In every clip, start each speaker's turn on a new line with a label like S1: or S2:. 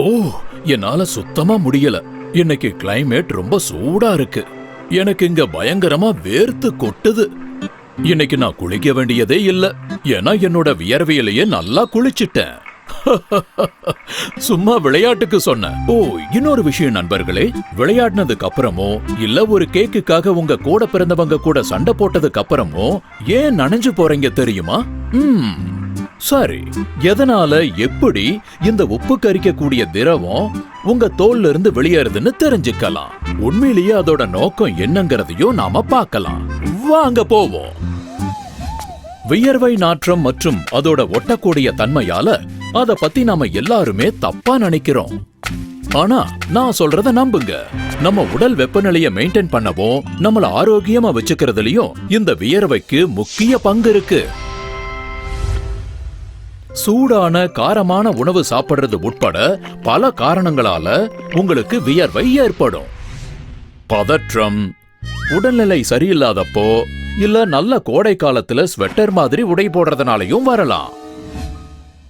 S1: ஓ, என்னால சுத்தமா முடியல. இன்னைக்கு கிளைமேட் ரொம்ப சூடா இருக்கு. எனக்கு இங்க பயங்கரமா வேர்த்து கொட்டுது. இன்னைக்கு நான் குளிக்க வேண்டியதே இல்ல, ஏன்னா என்னோட வியர்வையிலேயே நல்லா குளிச்சிட்டேன். சும்மா விளையாட்டுக்கு சொன்னேன். ஓ, இன்னொரு விஷயம் நண்பர்களே, விளையாடினதுக்கு அப்புறமோ இல்ல ஒரு கேக்குக்காக உங்க கூட பிறந்தவங்க கூட சண்டை போட்டதுக்கு அப்புறமோ ஏன் நனைஞ்சு போறீங்க தெரியுமா? சரி, எதனால எப்படி இந்த உப்பு கரிக்கக்கூடிய திரவம் உங்க தோல்ல இருந்து வெளியேறுதுன்னு தெரிஞ்சுக்கலாம். உண்மையிலேயே அதோட நோக்கம் என்னங்கிறதையும் நாம பார்க்கலாம். வாங்க போவோம். வியர்வை நாற்றம் மற்றும் அதோட ஒட்டக்கூடிய தன்மையால அத பத்தி நாம எல்லாருமே தப்பா நினைக்கிறோம். ஆனா நான் சொல்றத நம்புங்க. நம்ம உடல் வெப்பநிலையை மெயின்டைன் பண்ணவும் நம்மள ஆரோக்கியமா வச்சுக்கிறதுலயும் இந்த வியர்வைக்கு முக்கிய பங்கு இருக்கு. சூடான காரமான உணவு சாப்பிடுறது உட்பட பல காரணங்களால உங்களுக்கு வியர்வை ஏற்படும். பதற்றம், உடல்நிலை சரியில்லாதப்போ இல்ல நல்ல கோடை காலத்துல ஸ்வெட்டர் மாதிரி உடை போடுறதுனாலையும் வரலாம்.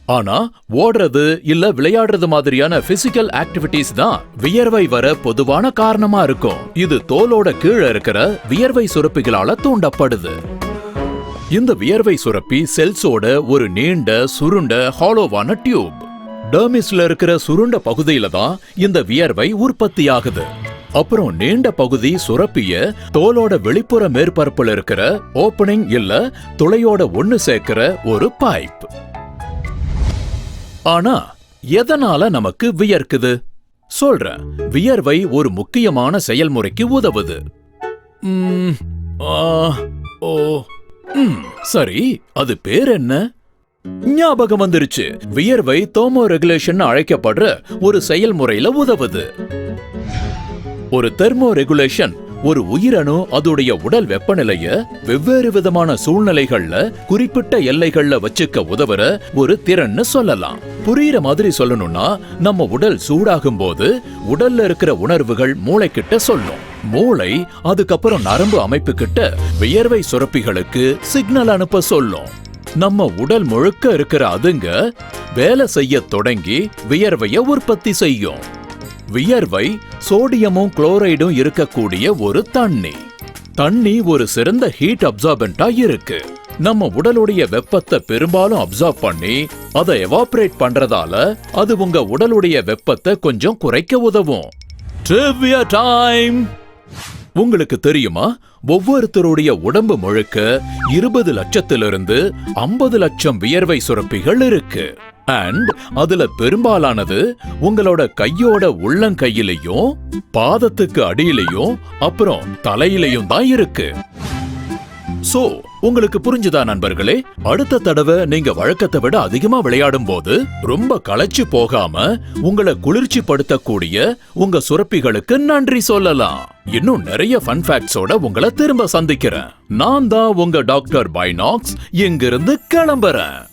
S1: ஆனா ஓடுறது இல்ல விளையாடுறது மாதிரியான பிசிக்கல் ஆக்டிவிட்டிஸ் தான் வியர்வை வர பொதுவான காரணமா இருக்கும். இது தோலோட கீழே இருக்கிற வியர்வை சுரப்பிகளால தூண்டப்படுது. இந்த வியர்வை சுரப்பி செல்ஸோட ஒரு நீண்ட சுருண்ட ஹாலோவான டியூப். டெர்மிஸ்ல இருக்கிற சுருண்ட பகுதியில தான் இந்த வியர்வை உற்பத்தி ஆகுது. அப்புறம் நீண்ட பகுதி சுரப்பிய தோலோட வெளிப்புற மேற்பரப்புல இருக்கிற ஓப்பனிங் இல்ல துளையோட ஒண்ணு சேர்க்கிற ஒரு பைப். ஆனா எதனால நமக்கு வியர்க்குது? சொல்றேன். வியர்வை ஒரு முக்கியமான செயல்முறைக்கு உதவுது. சரி, அது பேர் என்ன? ஞாபகம் வந்துருச்சு. வியர்வை தெர்மோ ரெகுலேஷன் அழைக்கப்படுற ஒரு செயல்முறையில உதவுது. ஒரு தெர்மோ ரெகுலேஷன் ஒரு உயிரணு அதோடைய உடல் வெப்பநிலைய வெவ்வேறு விதமான சூழ்நிலைகள்ல குறிப்பிட்ட எல்லைகள்ல வச்சுக்க உதவுற ஒரு திறன்னு சொல்லலாம். புரியுற மாதிரி சொல்லணும்னா, நம்ம உடல் சூடாகும் போது உடல்ல இருக்கிற உணர்வுகள் மூளை கிட்ட சொல்லும். மூளை அதுக்கப்புறம் நரம்பு அமைப்பு கிட்ட வியர்வை சுரப்பிகளுக்கு சிக்னல் அனுப்ப சொல்லும். நம்ம உடல் முழுக்க இருக்கிற அதுங்க வேலை செய்ய தொடங்கி வியர்வைய உற்பத்தி செய்யும். வியர்வை சோடியமும் குளோரைடும் இருக்கக்கூடிய ஒரு தண்ணி ஒரு சிறந்த ஹீட் அப்சார்பன்டா இருக்கு. நம்ம உடலுடைய வெப்பத்தை பெரும்பாலும் அப்சார்ப் பண்ணி அதை எவாபரேட் பண்றதால அது உங்க உடலுடைய வெப்பத்தை கொஞ்சம் குறைக்க உதவும். Trivia time. உங்களுக்கு தெரியுமா, ஒவ்வொருத்தருடைய உடம்பு முழுக்க 20 லட்சத்திலிருந்து 50 லட்சம் வியர்வை சுரப்பிகள் இருக்கு. அண்ட் அதுல பெரும்பாலானது உங்களோட கையோட உள்ளங்கையிலையும் பாதத்துக்கு அடியிலையும் அப்புறம் தலையிலையும் தான் இருக்கு. சோ, உங்களுக்கு புரிஞ்சுதா நண்பர்களே? அடுத்த தடவை நீங்க வழக்கத்தை விட அதிகமா விளையாடும் போது ரொம்ப களைச்சு போகாம உங்களை குளிர்ச்சி படுத்தக்கூடிய உங்க சுரப்பிகளுக்கு நன்றி சொல்லலாம். இன்னும் நிறைய ஃபன் ஃபேக்ட்ஸோட உங்களை திரும்ப சந்திக்கிறேன். நான் தான் உங்க டாக்டர் பைனாக்ஸ் இங்கிருந்து கிளம்புறேன்.